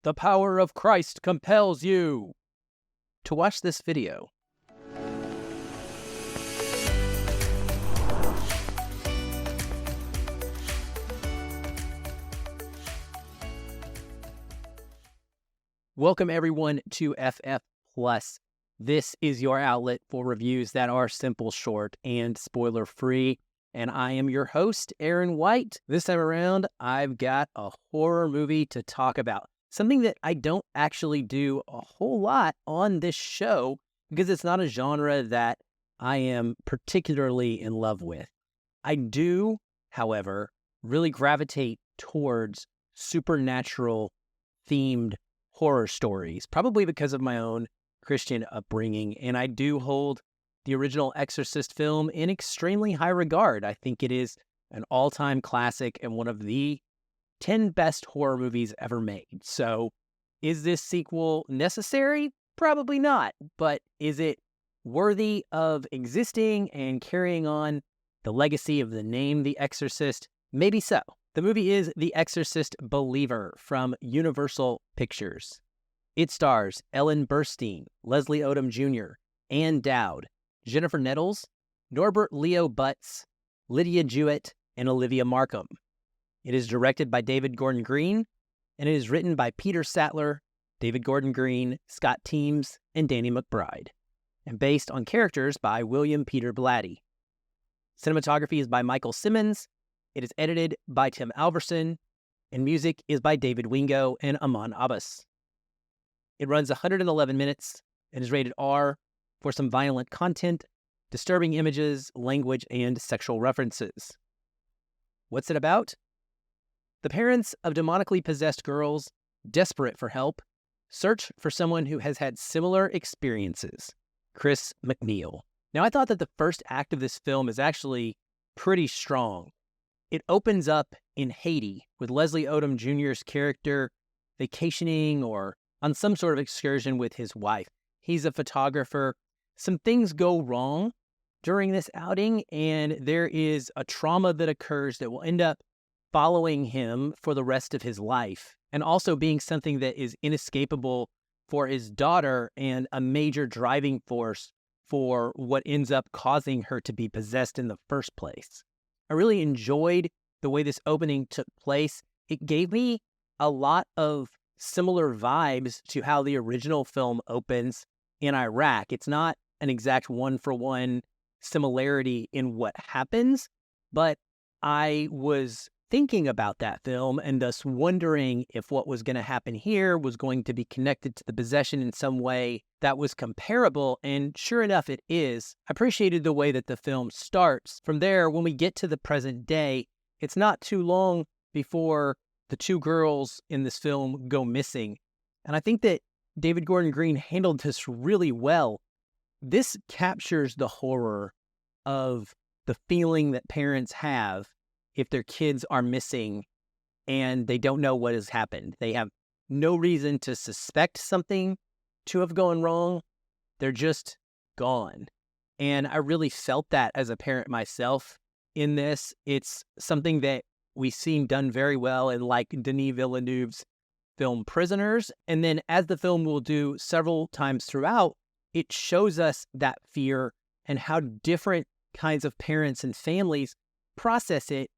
The power of Christ compels you to watch this video. Welcome everyone to FF Plus. This is your outlet for reviews that are simple, short, and spoiler-free. And I am your host, Aaron White. This time around, I've got a horror movie to talk about. Something that I don't actually do a whole lot on this show because it's not a genre that I am particularly in love with. I do, however, really gravitate towards supernatural-themed horror stories, probably because of my own Christian upbringing, and I do hold the original Exorcist film in extremely high regard. I think it is an all-time classic and one of the 10 best horror movies ever made. So, is this sequel necessary? Probably not, but is it worthy of existing and carrying on the legacy of the name The Exorcist? Maybe so. The movie is The Exorcist Believer from Universal Pictures. It stars Ellen Burstyn, Leslie Odom Jr., Ann Dowd, Jennifer Nettles, Norbert Leo Butz, Lydia Jewett, and Olivia Markham. It is directed by David Gordon Green, and it is written by Peter Sattler, David Gordon Green, Scott Teems, and Danny McBride, and based on characters by William Peter Blatty. Cinematography is by Michael Simmons. It is edited by Tim Alverson, and music is by David Wingo and Aman Abbas. It runs 111 minutes and is rated R for some violent content, disturbing images, language, and sexual references. What's it about? The parents of demonically possessed girls, desperate for help, search for someone who has had similar experiences, Chris MacNeil. Now, I thought that the first act of this film is actually pretty strong. It opens up in Haiti with Leslie Odom Jr.'s character vacationing or on some sort of excursion with his wife. He's a photographer. Some things go wrong during this outing, and there is a trauma that occurs that will end up following him for the rest of his life, and also being something that is inescapable for his daughter and a major driving force for what ends up causing her to be possessed in the first place. I really enjoyed the way this opening took place. It gave me a lot of similar vibes to how the original film opens in Iraq. It's not an exact one-for-one similarity in what happens, but I was thinking about that film and thus wondering if what was going to happen here was going to be connected to the possession in some way that was comparable, and sure enough it is. I appreciated the way that the film starts. From there, when we get to the present day, it's not too long before the two girls in this film go missing, and I think that David Gordon Green handled this really well. This captures the horror of the feeling that parents have if their kids are missing and they don't know what has happened. They have no reason to suspect something to have gone wrong. They're just gone. And I really felt that as a parent myself in this. It's something that we've seen done very well in like Denis Villeneuve's film Prisoners. And then as the film will do several times throughout, it shows us that fear and how different kinds of parents and families process it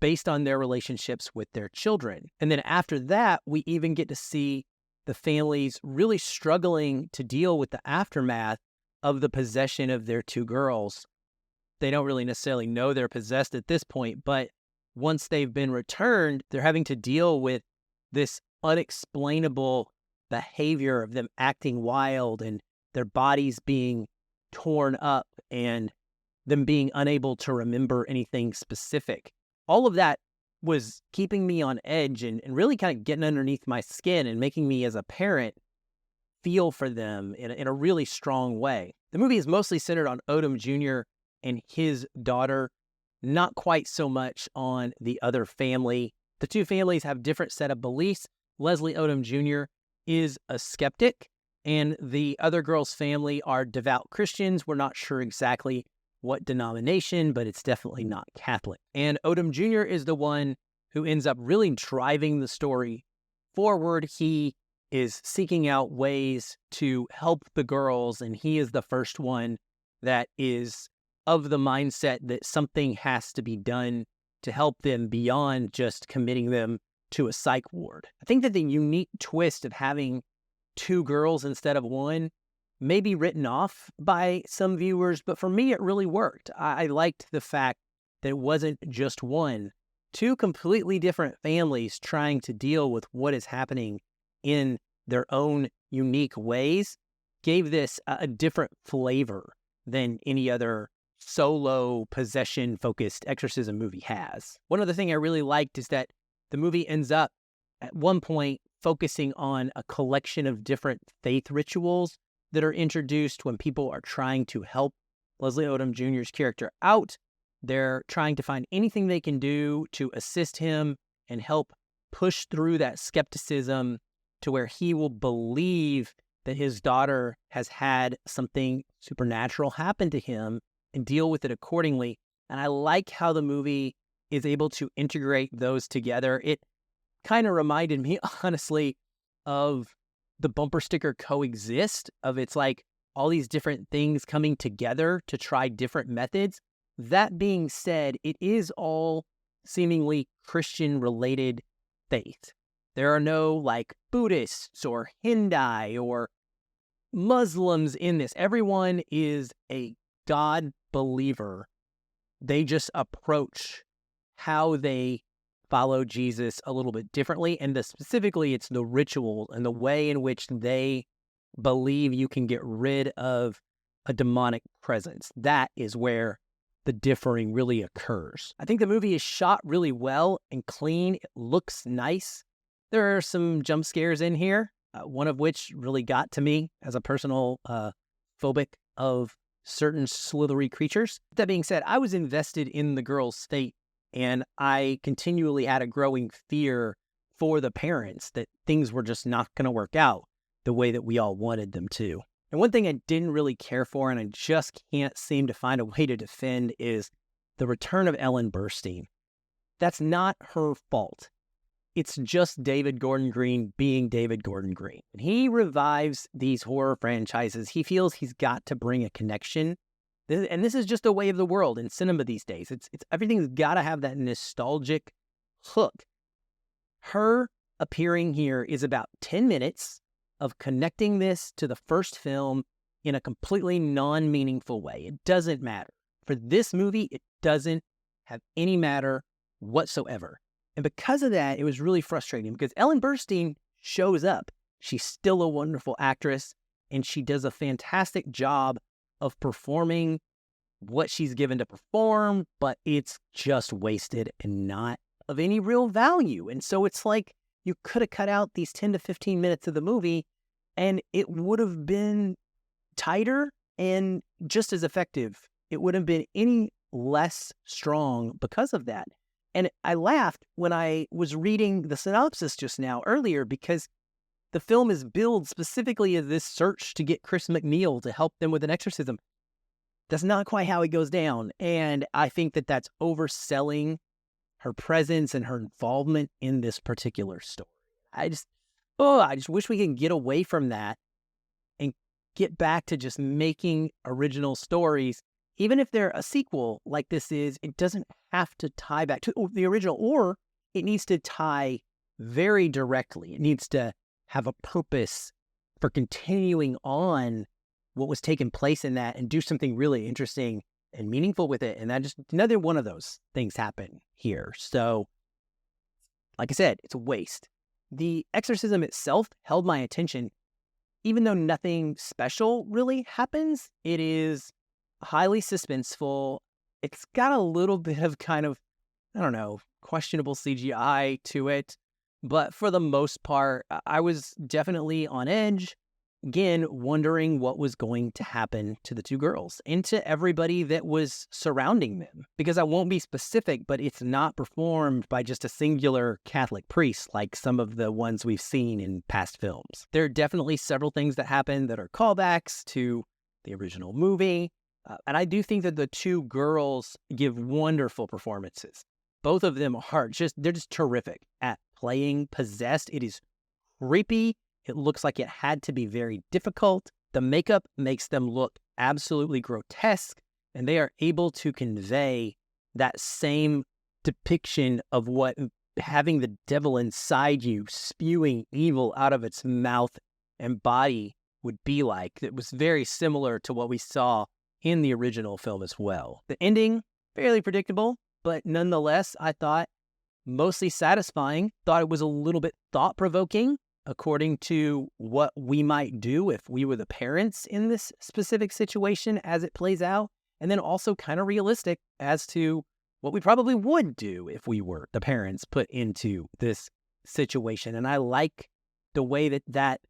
based on their relationships with their children. And then after that, we even get to see the families really struggling to deal with the aftermath of the possession of their two girls. They don't really necessarily know they're possessed at this point, but once they've been returned, they're having to deal with this unexplainable behavior of them acting wild and their bodies being torn up and them being unable to remember anything specific. All of that was keeping me on edge and really kind of getting underneath my skin and making me as a parent feel for them in a really strong way. The movie is mostly centered on Odom Jr. and his daughter, not quite so much on the other family. The two families have different set of beliefs. Leslie Odom Jr. is a skeptic, and the other girl's family are devout Christians. We're not sure exactly what denomination, but it's definitely not Catholic. And Odom Jr. is the one who ends up really driving the story forward, he is seeking out ways to help the girls, and he is the first one that is of the mindset that something has to be done to help them beyond just committing them to a psych ward. I think that the unique twist of having two girls instead of one may be written off by some viewers, but for me, it really worked. I liked the fact that it wasn't just one. Two completely different families trying to deal with what is happening in their own unique ways gave this a different flavor than any other solo possession-focused exorcism movie has. One other thing I really liked is that the movie ends up at one point focusing on a collection of different faith rituals that are introduced when people are trying to help Leslie Odom Jr.'s character out. They're trying to find anything they can do to assist him and help push through that skepticism to where he will believe that his daughter has had something supernatural happen to him and deal with it accordingly. And I like how the movie is able to integrate those together. It kind of reminded me, honestly, of the bumper sticker Coexist, of it's like all these different things coming together to try different methods. That being said, it is all seemingly Christian-related faith. There are no like Buddhists or Hindi or Muslims in this. Everyone is a God believer. They just approach how they follow Jesus a little bit differently. And specifically, it's the ritual and the way in which they believe you can get rid of a demonic presence. That is where the differing really occurs. I think the movie is shot really well and clean. It looks nice. There are some jump scares in here, one of which really got to me as a personal phobic of certain slithery creatures. That being said, I was invested in the girl's fate, and I continually had a growing fear for the parents that things were just not going to work out the way that we all wanted them to. And one thing I didn't really care for, and I just can't seem to find a way to defend, is the return of Ellen Burstyn. That's not her fault. It's just David Gordon Green being David Gordon Green. When he revives these horror franchises, he feels he's got to bring a connection. And this is just a way of the world in cinema these days. It's everything's got to have that nostalgic hook. Her appearing here is about 10 minutes of connecting this to the first film in a completely non-meaningful way. It doesn't matter. For this movie, it doesn't have any matter whatsoever. And because of that, it was really frustrating because Ellen Burstyn shows up. She's still a wonderful actress, and she does a fantastic job of performing what she's given to perform, but it's just wasted and not of any real value. And so it's like you could have cut out these 10 to 15 minutes of the movie, and it would have been tighter and just as effective. It wouldn't have been any less strong because of that. And I laughed when I was reading the synopsis just now earlier because the film is billed specifically as this search to get Chris MacNeil to help them with an exorcism. That's not quite how it goes down. And I think that that's overselling her presence and her involvement in this particular story. I just wish we could get away from that and get back to just making original stories. Even if they're a sequel like this is, it doesn't have to tie back to the original, or it needs to tie very directly. It needs to have a purpose for continuing on what was taking place in that and do something really interesting and meaningful with it. And that just another one of those things happen here. So, like I said, it's a waste. The exorcism itself held my attention, even though nothing special really happens. It is highly suspenseful. It's got a little bit of kind of, questionable CGI to it. But for the most part, I was definitely on edge. Again, wondering what was going to happen to the two girls and to everybody that was surrounding them. Because I won't be specific, but it's not performed by just a singular Catholic priest like some of the ones we've seen in past films. There are definitely several things that happen that are callbacks to the original movie. And I do think that the two girls give wonderful performances. Both of them they're just terrific at playing possessed. It is creepy. It looks like it had to be very difficult. The makeup makes them look absolutely grotesque, and they are able to convey that same depiction of what having the devil inside you, spewing evil out of its mouth and body would be like. It was very similar to what we saw in the original film as well. The ending, fairly predictable, but nonetheless, I thought mostly satisfying. Thought it was a little bit thought-provoking according to what we might do if we were the parents in this specific situation as it plays out, and then also kind of realistic as to what we probably would do if we were the parents put into this situation. And I like the way that that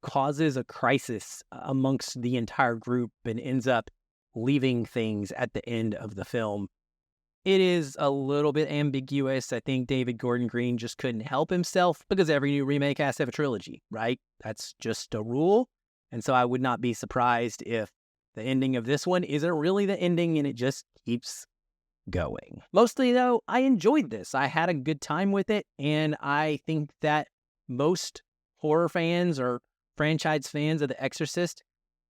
causes a crisis amongst the entire group and ends up leaving things at the end of the film. It is a little bit ambiguous. I think David Gordon Green just couldn't help himself because every new remake has to have a trilogy, right? That's just a rule. And so I would not be surprised if the ending of this one isn't really the ending and it just keeps going. Mostly, though, I enjoyed this. I had a good time with it, and I think that most horror fans or franchise fans of The Exorcist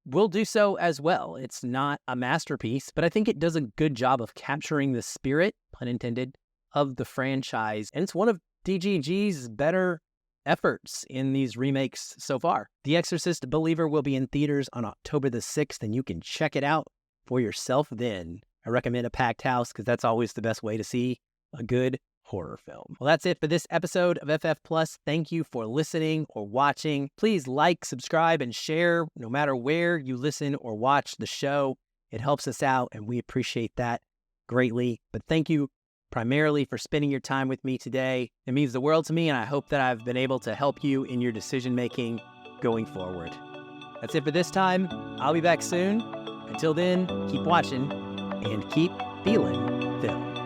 will do so as well. It's not a masterpiece, but I think it does a good job of capturing the spirit, pun intended, of the franchise, and it's one of DGG's better efforts in these remakes so far. The Exorcist Believer will be in theaters on October the 6th, and you can check it out for yourself then. I recommend a packed house because that's always the best way to see a good horror film. Well, that's it for this episode of FF Plus. Thank you for listening or watching. Please like, subscribe, and share no matter where you listen or watch the show. It helps us out, and we appreciate that greatly. But thank you primarily for spending your time with me today. It means the world to me, and I hope that I've been able to help you in your decision-making going forward. That's it for this time. I'll be back soon. Until then, keep watching and keep feeling film.